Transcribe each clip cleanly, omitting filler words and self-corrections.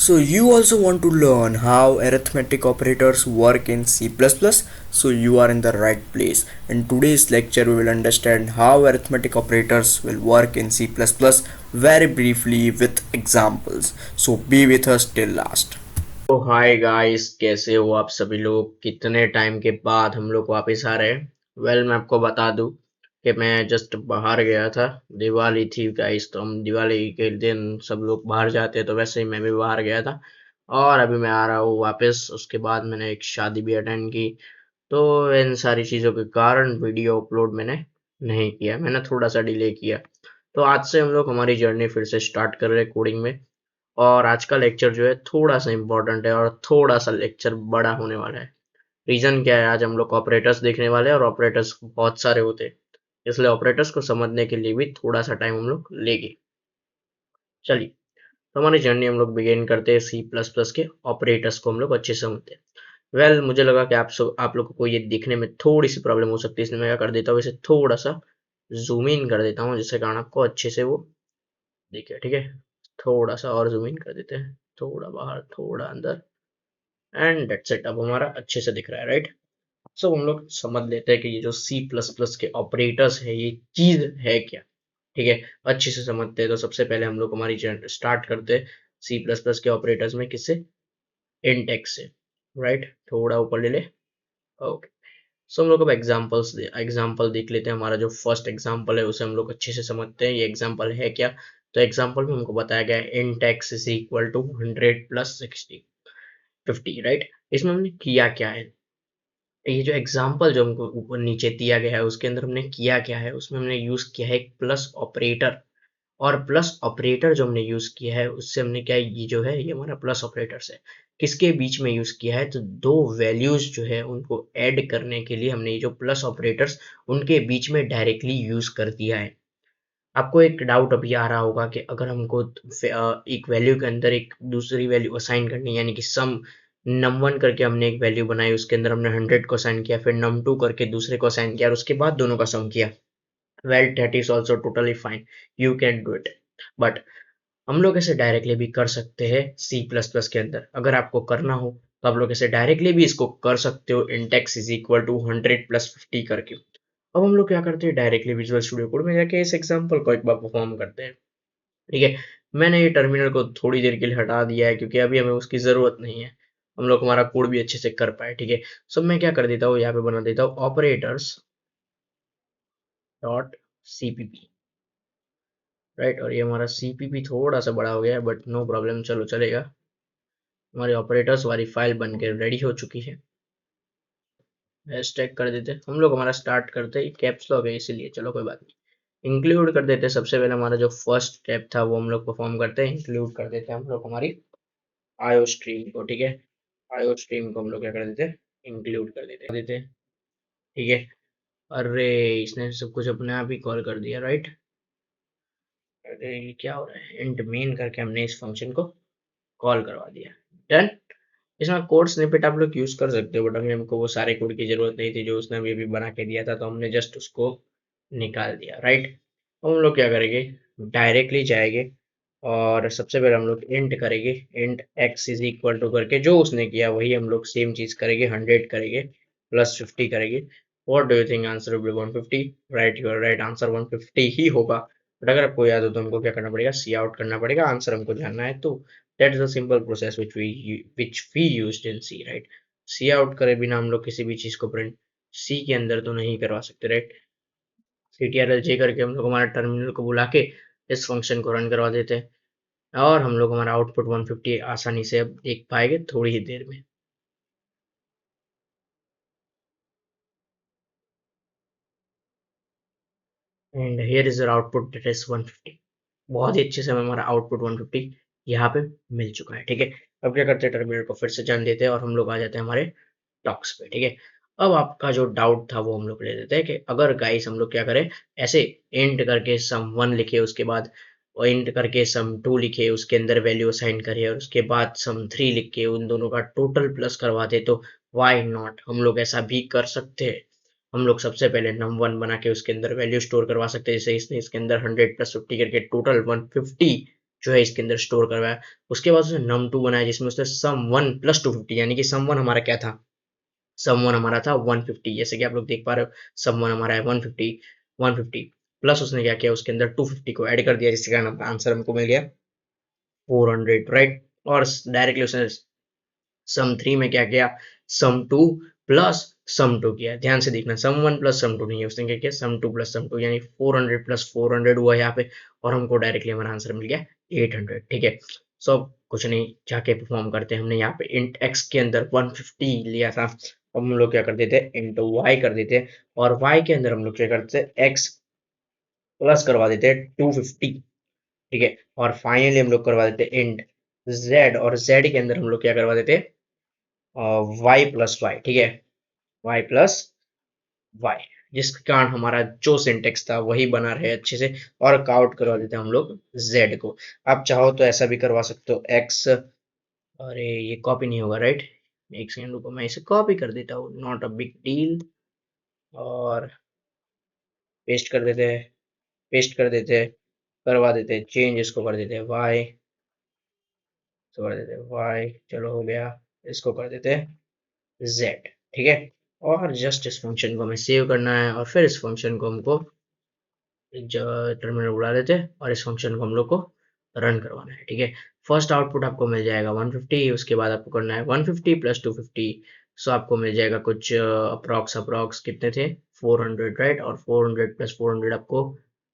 So you also want to learn how arithmetic operators work in C++? So you are in the right place. In today's lecture we will understand how arithmetic operators will work in C++ very briefly with examples. So be with us till last. तो hi guys, कैसे हो आप सभी लोग। कितने time के बाद हम लोग वापस आ रहे हैं। मैं आपको बता दूं कि मैं जस्ट बाहर गया था। दिवाली थी गाइस, तो हम दिवाली के दिन सब लोग बाहर जाते हैं, तो वैसे ही मैं भी बाहर गया था और अभी मैं आ रहा हूँ वापस। उसके बाद मैंने एक शादी भी अटेंड की, तो इन सारी चीज़ों के कारण वीडियो अपलोड मैंने नहीं किया, मैंने थोड़ा सा डिले किया। तो आज से हम लोग हमारी जर्नी फिर से स्टार्ट कर रहे हैं कोडिंग में। और आज का लेक्चर जो है थोड़ा सा इम्पोर्टेंट है और थोड़ा सा लेक्चर बड़ा होने वाला है। रीजन क्या है, आज हम लोग ऑपरेटर्स देखने वाले हैं और ऑपरेटर्स बहुत सारे होते हैं, इसलिए ऑपरेटर्स को समझने के लिए भी थोड़ा सा टाइम हम लोग लेंगे। चलिए, तो हमारी जर्नी हम लोग बिगिन करते हैं। सी प्लस प्लस के ऑपरेटर्स को हम लोग अच्छे से समझते हैं। मुझे लगा कि आप लोगों को ये दिखने में थोड़ी सी प्रॉब्लम हो सकती है, इसलिए मैं क्या कर देता हूँ, इसे थोड़ा सा जूम इन कर देता हूँ, जिसके कारण आपको अच्छे से वो दिखे। ठीक है, थोड़ा सा और जूम इन कर देते हैं, थोड़ा बाहर थोड़ा अंदर, एंड डेट्स इट। अब हमारा अच्छे से दिख रहा है, राइट। सो हम लोग समझ लेते हैं कि ये जो सी प्लस प्लस के ऑपरेटर्स है ये चीज है क्या। ठीक है, अच्छे से समझते हैं। तो सबसे पहले हम लोग हमारी स्टार्ट करते हैं सी प्लस प्लस के ऑपरेटर्स में किससे, इंट एक्स से, राइट। थोड़ा ऊपर ले ले, ओके। सो हम लोग अब एग्जाम्पल देख लेते हैं। हमारा जो फर्स्ट एग्जाम्पल है उसे हम लोग अच्छे से समझते हैं, ये एग्जाम्पल है क्या। तो एग्जाम्पल में हमको बताया गया है int x is equal to 100 plus 60 50, right. इसमें हमने किया क्या है, ये जो एग्जाम्पल जो हमको ऊपर नीचे दिया गया है उसके अंदर हमने किया क्या है, उसमें हमने यूज किया है एक प्लस ऑपरेटर। और प्लस ऑपरेटर जो हमने यूज किया है उससे हमने क्या, ये जो है ये हमारा प्लस ऑपरेटर्स है, किसके बीच में यूज किया है, तो दो वैल्यूज जो है उनको ऐड करने के लिए हमने ये जो प्लस ऑपरेटर्स उनके बीच में डायरेक्टली यूज कर दिया है। आपको एक डाउट अभी आ रहा होगा कि अगर हमको एक वैल्यू के अंदर एक दूसरी वैल्यू असाइन करनी है, यानी कि सम नम वन करके हमने एक वैल्यू बनाई, उसके अंदर हमने 100 को असाइन किया, फिर नम टू करके दूसरे को असाइन किया और उसके बाद दोनों का सम किया। Well, that is also totally fine, you can do it. But हम लोग इसे डायरेक्टली भी कर सकते हैं सी प्लस प्लस के अंदर। अगर आपको करना हो तो आप लोग इसे डायरेक्टली भी इसको कर सकते हो, int x is equal to 100 plus 50 करके। अब हम लोग क्या करते हैं, डायरेक्टली विजुअल स्टूडियो कोड में जाके इस एग्जांपल को एक बार परफॉर्म करते हैं। ठीक है, मैंने ये टर्मिनल को थोड़ी देर के लिए हटा दिया है क्योंकि अभी हमें उसकी ज़रूरत नहीं है, हम लोग हमारा कोड भी अच्छे से कर पाए। ठीक है, सब मैं क्या कर देता हूँ, यहाँ पे बना देता हूँ ऑपरेटर्स डॉट सीपीपी, राइट। और ये हमारा सीपीपी थोड़ा सा बड़ा हो गया है, बट नो प्रॉब्लम, चलो चलेगा। हमारी ऑपरेटर्स वाली फाइल बन के रेडी हो चुकी है। हैशटैग कर देते हैं हम लोग, हमारा स्टार्ट करते ही कैप्स लॉक है इसीलिए, चलो कोई बात नहीं। इंक्लूड कर देते हैं, सबसे पहले हमारा जो फर्स्ट स्टेप था वो हम लोग परफॉर्म करते हैं, इंक्लूड कर देते हैं हम लोग हमारी आयो स्ट्रीम को। ठीक है, आयो स्ट्रीम को हम लोग क्या कर देते हैं, इंक्लूड कर देते हैं। ठीक है, अरे इसने सब कुछ अपने आप ही कॉल कर दिया, राइट। अरे ये क्या हो रहा है, इंट मेन करके हमने इस फंक्शन को कॉल करवा दिया। डन। इसमें कोड स्निपेट आप लोग यूज कर सकते हो, बट अभी हमको वो सारे कोड की जरूरत नहीं थी जो उसने अभी अभी बना के दिया था, तो हमने जस्ट उसको निकाल दिया, राइट। हम लोग क्या करेंगे, डायरेक्टली जाएंगे और सबसे पहले हम लोग इंट करेंगे, int x is equal to करके जो उसने किया वही हम लोग सेम चीज करेंगे, 100 करेंगे प्लस 50 करेंगे। What do you think, answer will be 150, right. Your right answer 150 ही होगा। बट अगर आपको याद हो तो हमको क्या करना पड़ेगा, सी आउट करना पड़ेगा, आंसर हमको जानना है। तो that is a simple process which we used in C, right. Cout करे बिना हम लोग किसी भी चीज को प्रिंट सी के अंदर तो नहीं करवा सकते, राइट। ctrl j करके हम लोग हमारा टर्मिनल को बुला के इस फंक्शन को रन करवा देते हैं और हम लोग हमारा आउटपुट 150 आसानी से अब देख पाएंगे थोड़ी ही देर में। And here is your output, that is 150। बहुत ही अच्छे से हमें हमारा आउटपुट 150 यहाँ पे मिल चुका है। ठीक है, अब क्या करते हैं, टर्मिनल को फिर से जान देते हैं और हम लोग आ जाते हैं हमारे टॉक्स पे। ठीक है, अब आपका जो डाउट था वो हम लोग ले लेते हैं कि अगर गाइस हम लोग क्या करें, ऐसे इंट करके सम वन लिखे, उसके बाद इंट करके सम टू लिखे, उसके अंदर वैल्यू असाइन करे और उसके बाद सम थ्री लिख के उन दोनों का टोटल प्लस करवा दे, तो वाई नॉट, हम लोग ऐसा भी कर सकते हैं। हम लोग सबसे पहले नम वन बना के उसके अंदर वैल्यू स्टोर करवा सकते हैं, जैसे इसने इसके अंदर 100 प्लस 50 करके टोटल 150 जो है इसके अंदर स्टोर करवाया। उसके बाद उसने num2 बनाया जिसमें उसने sum1 प्लस 250 यानी कि sum1 हमारा क्या था, sum1 हमारा था 150, जैसे कि आप लोग देख पा रहे हो sum1 हमारा है 150, 150 प्लस उसने क्या किया उसके अंदर 250 को ऐड कर दिया, जिसके कारण आंसर हमको मिल गया 400, राइट। और डायरेक्टली उसने सम थ्री में क्या किया, सम टू प्लस सम टू किया। ध्यान से देखना, सम वन प्लस सम टू नहीं है, उसने क्या किया सम टू प्लस सम टू, यानी 400 प्लस 400 हुआ यहाँ पे, और हमको डायरेक्टली हमारा आंसर मिल गया 800। ठीक है, सो कुछ नहीं, जाके परफॉर्म करते हैं। हमने यहाँ पे इंट एक्स के अंदर 150 लिया था, अब हम लोग क्या कर देते हैं इंटू वाई कर देते हैं, और वाई के अंदर हम लोग क्या करते हैं एक्स प्लस करवा देते हैं 250। ठीक है, और फाइनली हम लोग करवा देते हैं इंट जेड, और जेड के अंदर हम लोग क्या करवा देते हैं वाई प्लस वाई। ठीक है, वाई प्लस वाई, जिसके कारण हमारा जो सिंटेक्स था वही बना रहे अच्छे से, और काउंट करवा देते हैं हम लोग z को। आप चाहो तो ऐसा भी करवा सकते हो x, अरे ये कॉपी नहीं होगा राइट, एक सेकंड रुको, मैं इसे कॉपी कर देता हूँ, नॉट अ बिग डील, और पेस्ट कर देते हैं, पेस्ट कर देते हैं, करवा देते हैं चेंज, इसको कर देते हैं y, इसको कर देते हैं y, चलो हो गया, इसको कर देते हैं z। ठीक है, और जस्ट इस फंक्शन को हमें सेव करना है, और फिर इस फंक्शन को हमको टर्मिनल उड़ा देते हैं, और इस फंक्शन को हम लोग को रन करवाना है। ठीक है, फर्स्ट आउटपुट आपको मिल जाएगा 150, उसके बाद आपको करना है 150 प्लस 250, सो आपको मिल जाएगा कुछ अप्रॉक्स अप्रॉक्स कितने थे 400, राइट, और 400 प्लस 400 आपको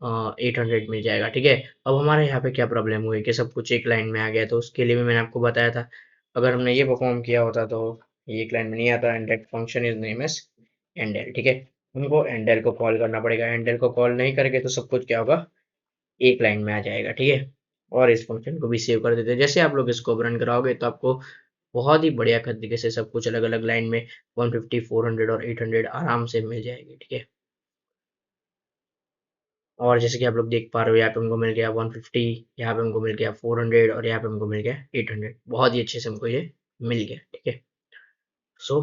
800 मिल जाएगा। ठीक है, अब हमारे यहाँ पे क्या प्रॉब्लम हुई कि सब कुछ एक लाइन में आ गया, तो उसके लिए भी मैंने आपको बताया था, अगर हमने ये परफॉर्म किया होता तो ये एक लाइन में नहीं आता, and that function is name as endl. ठीक है, हमको एंडल को कॉल करना पड़ेगा, एंडल को कॉल नहीं करके तो सब कुछ क्या होगा एक लाइन में आ जाएगा। ठीक है, और इस फंक्शन को भी सेव कर देते हैं। जैसे आप लोग इसको रन कराओगे तो आपको बहुत ही बढ़िया तरीके से सब कुछ अलग अलग लाइन में 150, 400 और 800 आराम से मिल जाएगी। ठीक है, और जैसे कि आप लोग देख पा रहे हो यहाँ पे हमको मिल गया 150, यहाँ पे हमको मिल गया 400, और यहाँ पे हमको मिल गया 800, बहुत ही अच्छे से हमको ये मिल गया। ठीक है, सो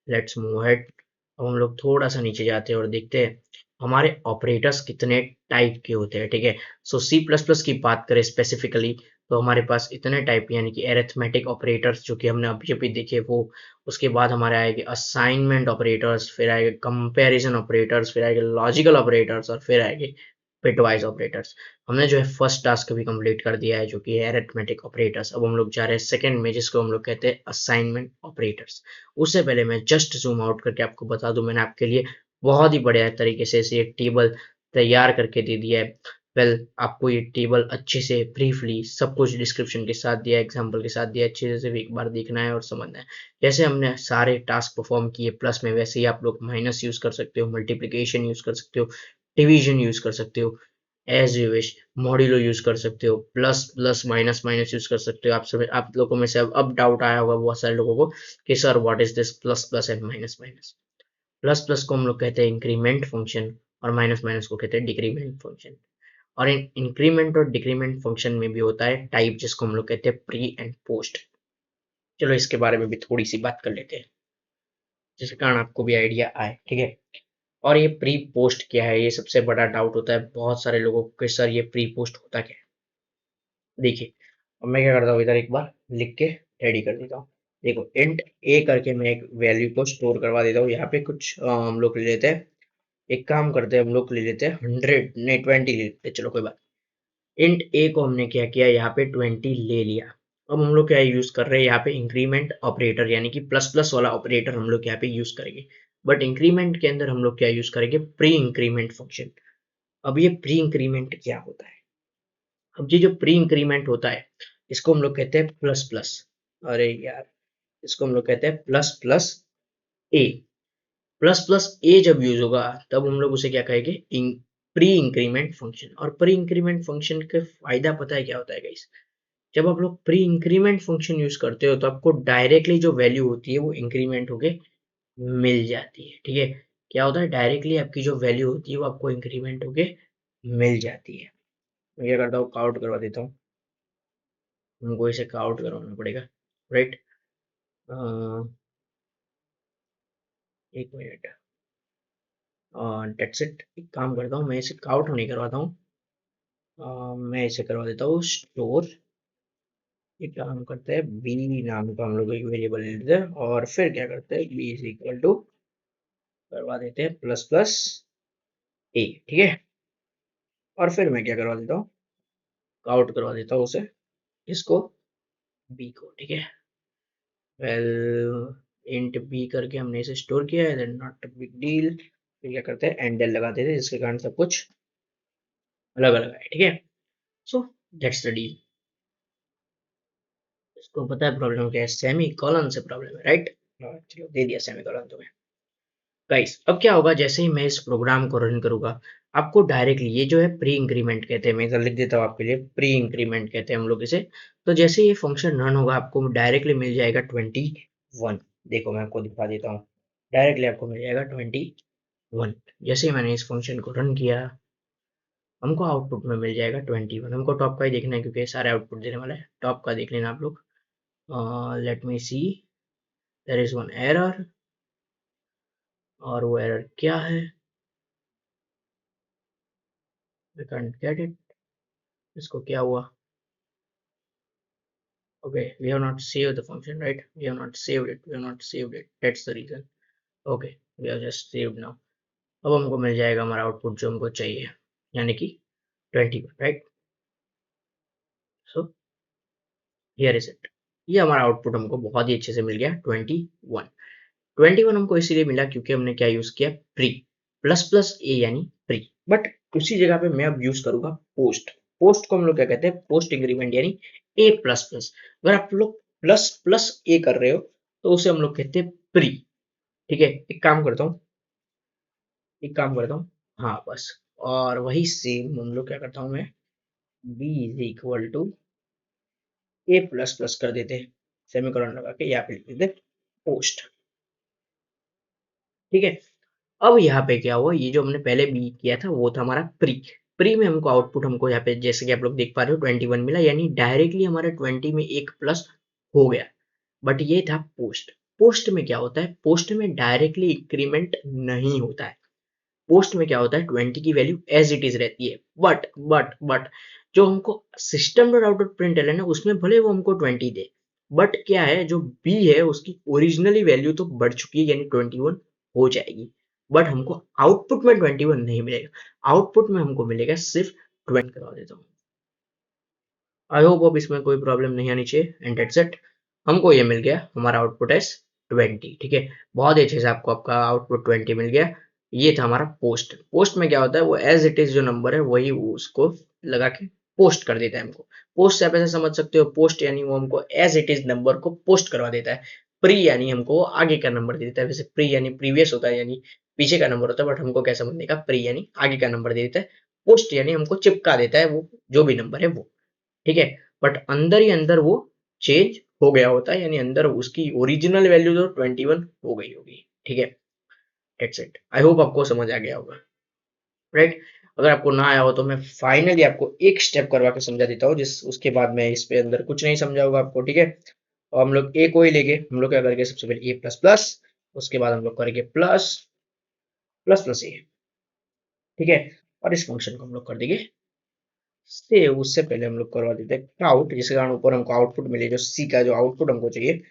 लेट्स मूव हेड। अब हम लोग थोड़ा सा नीचे जाते हैं और देखते हैं हमारे ऑपरेटर्स कितने टाइप के होते हैं। ठीक है, सो सी प्लस प्लस की बात करें स्पेसिफिकली, तो हमारे पास इतने टाइप यानी कि एरिथमेटिक ऑपरेटर्स जो कि हमने अभी अभी देखे वो, उसके बाद हमारे आएंगे असाइनमेंट ऑपरेटर्स, फिर आएंगे कंपैरिजन ऑपरेटर्स, फिर आएंगे लॉजिकल ऑपरेटर्स, और फिर आएंगे बिटवाइज ऑपरेटर्स। हमने जो है फर्स्ट टास्क भी कंप्लीट कर दिया है जो कि है अरिथमेटिक ऑपरेटर्स। अब हम लोग जा रहे हैं सेकंड में, जिसको हम लोग कहते हैं असाइनमेंट ऑपरेटर्स। उससे पहले मैं जस्ट जूम आउट करके आपको बता दूं, मैंने आपके लिए बहुत ही बढ़िया तरीके से इसे एक टेबल तैयार करके दे दिया है। वेल, आपको ये टेबल अच्छे से ब्रीफली सब कुछ डिस्क्रिप्शन के साथ दिया है, एग्जाम्पल के साथ दिया है, अच्छे से एक बार देखना है और समझना है। जैसे हमने सारे टास्क परफॉर्म किए प्लस में, वैसे ही आप लोग माइनस यूज कर सकते हो, मल्टीप्लीकेशन यूज कर सकते हो, डिवीजन यूज कर सकते हो, as you wish, modulo use कर सकते हो, plus plus minus minus use कर सकते हो। आप लोगों में से अब डाउट आया होगा बहुत सारे लोगों को कि sir what is this plus plus and minus minus. Plus plus को हम लोग कहते हैं इंक्रीमेंट फंक्शन, और माइनस माइनस को कहते हैं डिक्रीमेंट फंक्शन। और इन इंक्रीमेंट और डिक्रीमेंट फंक्शन में भी होता है टाइप, जिसको हम लोग कहते हैं प्री एंड पोस्ट। चलो इसके बारे में भी थोड़ी सी बात कर लेते हैं, जिसके कारण आपको भी आइडिया आए। ठीक है, और ये प्री पोस्ट क्या है, ये सबसे बड़ा डाउट होता है बहुत सारे लोगों को कि सर ये प्री पोस्ट होता क्या है। देखिए, अब मैं क्या करता हूँ, इधर एक बार लिख के रेडी कर देता हूँ। देखो, इंट ए करके मैं एक वैल्यू को स्टोर करवा देता हूँ। यहाँ पे कुछ हम लोग ले लेते हैं, एक काम करते हैं, हम लोग ले लेते हैं 100 नहीं 20 ले लेते हैं, चलो कोई बात। इंट ए को हमने क्या किया, यहाँ पे 20 ले लिया। अब हम लोग क्या यूज कर रहे हैं, यहाँ पे इंक्रीमेंट ऑपरेटर यानी कि प्लस प्लस वाला ऑपरेटर हम लोग यहाँ पे यूज करेंगे। बट इंक्रीमेंट के अंदर हम लोग क्या यूज करेंगे, प्री इंक्रीमेंट फंक्शन। अब ये प्री इंक्रीमेंट क्या होता है, अब ये जो प्री इंक्रीमेंट होता है इसको हम लोग कहते हैं प्लस प्लस, अरे यार, इसको हम लोग कहते हैं प्लस प्लस ए। प्लस प्लस ए जब यूज होगा तब हम लोग उसे क्या कहेंगे, प्री इंक्रीमेंट फंक्शन। और प्री इंक्रीमेंट फंक्शन का फायदा पता है क्या होता है गाइस, जब आप लोग प्री इंक्रीमेंट फंक्शन यूज करते हो तो आपको डायरेक्टली जो वैल्यू होती है वो इंक्रीमेंट होके मिल जाती है। ठीक है, क्या होता है, डायरेक्टली आपकी जो वैल्यू होती है वो आपको इंक्रीमेंट होके मिल जाती है। मैं क्या करता हूँ, काउंट करवा देता हूँ, हमको इसे काउंट करवाना पड़ेगा, राइट। एक मिनट, डेट्स इट, एक काम करता हूँ, मैं इसे काउंट नहीं करवाता हूँ, मैं इसे करवा देता हूँ स्टोर। ये काम करते हैं बी नाम का हम लोग एक वेरिएबल ले लेते हैं और फिर क्या करते हैं बी इज इक्वल टू करवा देते हैं प्लस प्लस ए। ठीक है, और फिर मैं क्या करवा देता हूँ काउंट करवा देता हूँ उसे, इसको बी को। ठीक है, वेल इंट बी करके हमने इसे स्टोर किया है, देन नॉट बिग डील। फिर क्या करते हैं एंडल लगा देते हैं जिसके कारण सब कुछ अलग अलग है। ठीक है, सो दैट्स द डील। इसको पता है प्रॉब्लम क्या है, सेमी कॉलन से प्रॉब्लम है, राइट। चलो दे दिया सेमी कॉलन तुम्हें। गाइस अब क्या होगा, जैसे ही मैं इस प्रोग्राम को रन करूंगा आपको डायरेक्टली, ये जो है प्री इंक्रीमेंट कहते हैं, मैं इधर लिख देता हूँ आपके लिए, प्री इंक्रीमेंट कहते हैं हम लोग इसे। तो जैसे ये फंक्शन रन होगा आपको डायरेक्टली मिल जाएगा 21। देखो मैं आपको दिखा देता हूँ, डायरेक्टली आपको मिल जाएगा 21। जैसे ही मैंने इस फंक्शन को रन किया हमको आउटपुट में मिल जाएगा 21। हमको टॉप का ही देखना है क्योंकि ये सारे आउटपुट देने वाला है, टॉप का देख लेना आप लोग। Let me see, there is one error, और वो एरर क्या है, वी कांट गेट इट। इसको क्या हुआ, okay, we have not saved the function, right? We have not saved it, we have not saved it, that's the reason. Okay, we have just saved now. अब हमको मिल जाएगा हमारा output जो हमको चाहिए, यानी कि 21, right. So here is it, ये हमारा आउटपुट हमको बहुत ही अच्छे से मिल गया 21। 21 हमको इसीलिए मिला क्योंकि हमने क्या यूज किया, प्री, प्लस प्लस ए यानी प्री। बट उसी जगह पे मैं अब यूज करूंगा पोस्ट। पोस्ट को हम लोग क्या कहते हैं, पोस्ट इंक्रीमेंट यानी ए प्लस प्लस। अगर आप लोग प्लस प्लस ए कर रहे हो तो उसे हम लोग कहते हैं प्री। ठीक है, एक काम करता हूँ, हाँ बस। और वही सेम हम लोग क्या करता हूँ मैं, B is equal to A plus plus कर देते हैं, सेमीकोलन लगा के यहाँ पे लिख देते पोस्ट। ठीक है, अब यहाँ पे क्या हुआ, ये जो हमने पहले बी किया था वो था हमारा प्री। प्री में हमको आउटपुट हमको यहाँ पे जैसे कि आप लोग देख पा रहे हो 21 मिला, यानी डायरेक्टली हमारे 20 में एक प्लस हो गया। बट ये था पोस्ट। पोस्ट में क्या होता है, पोस्ट में डायरेक्टली इंक्रीमेंट नहीं होता है। पोस्ट में क्या होता है, 20 की वैल्यू एज इट इज रहती है। बट जो हमको system dot out dot print है ना, उसमें भले वो हमको 20 दे, बट क्या है जो बी है उसकी ओरिजिनली वैल्यू तो बढ़ चुकी है, यानी 21 हो जाएगी। बट हमको आउटपुट में 21 नहीं मिलेगा, आउटपुट में हमको मिलेगा सिर्फ 20। करवा देता हूँ, आई होप अब इसमें कोई प्रॉब्लम नहीं आनी चाहिए, एंड डेट्स इट। हमको ये मिल गया, हमारा आउटपुट एज 20। ठीक है, बहुत ही अच्छे से आपको आपका आउटपुट 20 मिल गया। ये था हमारा पोस्ट। पोस्ट में क्या होता है, वो एज इट इज जो नंबर है वही उसको लगा के पोस्ट कर देता है हमको। पोस्ट से आप ऐसे समझ सकते हो, पोस्ट यानी वो हमको एज इट इज नंबर को पोस्ट करवा देता है। प्री यानी हमको आगे का नंबर दे देता है, वैसे प्री यानी प्रीवियस होता है, यानी पीछे का नंबर होता है, बट हमको क्या समझने का, प्री यानी आगे का नंबर दे देता है। पोस्ट यानी हमको चिपका देता है वो जो भी नंबर है वो। ठीक है, बट अंदर ही अंदर वो चेंज हो गया होता है, यानी अंदर उसकी ओरिजिनल वैल्यू तो 21 हो गई होगी। ठीक है, दैट्स इट। आई होप आपको समझ आ गया होगा, राइट। अगर आपको ना आया हो तो मैं फाइनली आपको एक स्टेप करवा के समझा देता हूँ, जिस उसके बाद मैं इस पे अंदर कुछ नहीं समझा होगा आपको। ठीक है, और हम लोग ए को ही लेंगे। हम लोग क्या करेंगे, सबसे पहले ए प्लस प्लस, उसके बाद हम लोग करेंगे प्लस प्लस प्लस ए। ठीक है, और इस फंक्शन को हम लोग कर देंगे सेव। उससे पहले हम लोग करवा देते हैं काउट, जिसके कारण ऊपर हमको आउटपुट मिले, जो सी का जो आउटपुट हमको चाहिए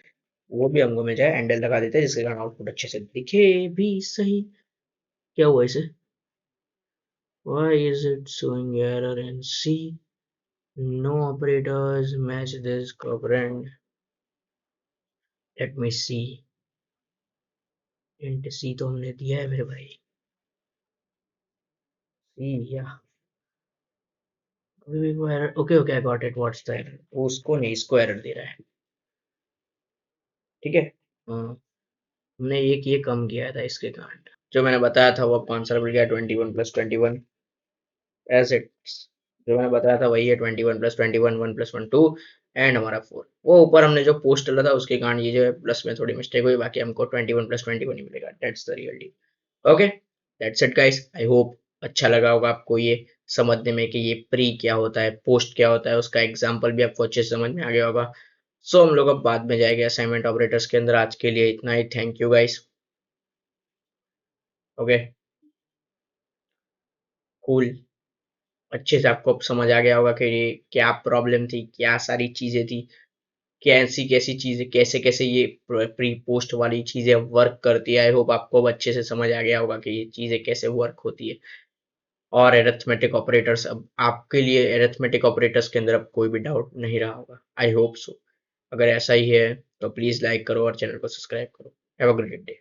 वो भी हमको मिल जाए। एंडल लगा देते हैं जिसके कारण आउटपुट अच्छे से दिखे भी सही। क्या हुआ इसे, why is it showing error in C, no operators match this operand, let me see, int C तो हमने दिया है मेरे भाई, C या अभी भी वो error, okay okay I got it, what's the error, वो उसको नहीं इसको एरर दे रहा है। ठीक है, हाँ, हमने एक ये कम किया था इसके कारण, जो मैंने बताया था वो आपको आंसर मिल गया 21 प्लस 21 एज इट्स। जो मैंने बताया था वही है, 21 प्लस 21, 1 प्लस 1 2, एंड हमारा 4। वो ऊपर हमने जो पोस्ट डाला था उसके कारण ये जो है प्लस में थोड़ी मिस्टेक हुई, बाकी हमको 21 प्लस 21 ही मिलेगा, that's the real deal. Okay, that's it guys, I hope अच्छा लगा होगा आपको ये समझने में कि ये प्री क्या होता है, पोस्ट क्या होता है, उसका एग्जाम्पल भी आपको अच्छे से समझ में आ गया होगा। सो हम लोग अब बाद में जाएंगे असाइनमेंट ऑपरेटर्स के अंदर। आज के लिए इतना ही, thank you guys. Okay, cool. अच्छे से आपको अब समझ आ गया होगा कि ये क्या प्रॉब्लम थी, क्या सारी चीजें थी, कैसी कैसी चीजें, कैसे कैसे ये प्री पोस्ट वाली चीजें वर्क करती है। आई होप आपको अब अच्छे से समझ आ गया होगा कि ये चीजें कैसे वर्क होती है। और एरिथमेटिक ऑपरेटर्स, अब आपके लिए एरिथमेटिक ऑपरेटर्स के अंदर अब कोई भी डाउट नहीं रहा होगा। I hope so. अगर ऐसा ही है तो प्लीज लाइक करो और चैनल को सब्सक्राइब करो। Have a great day.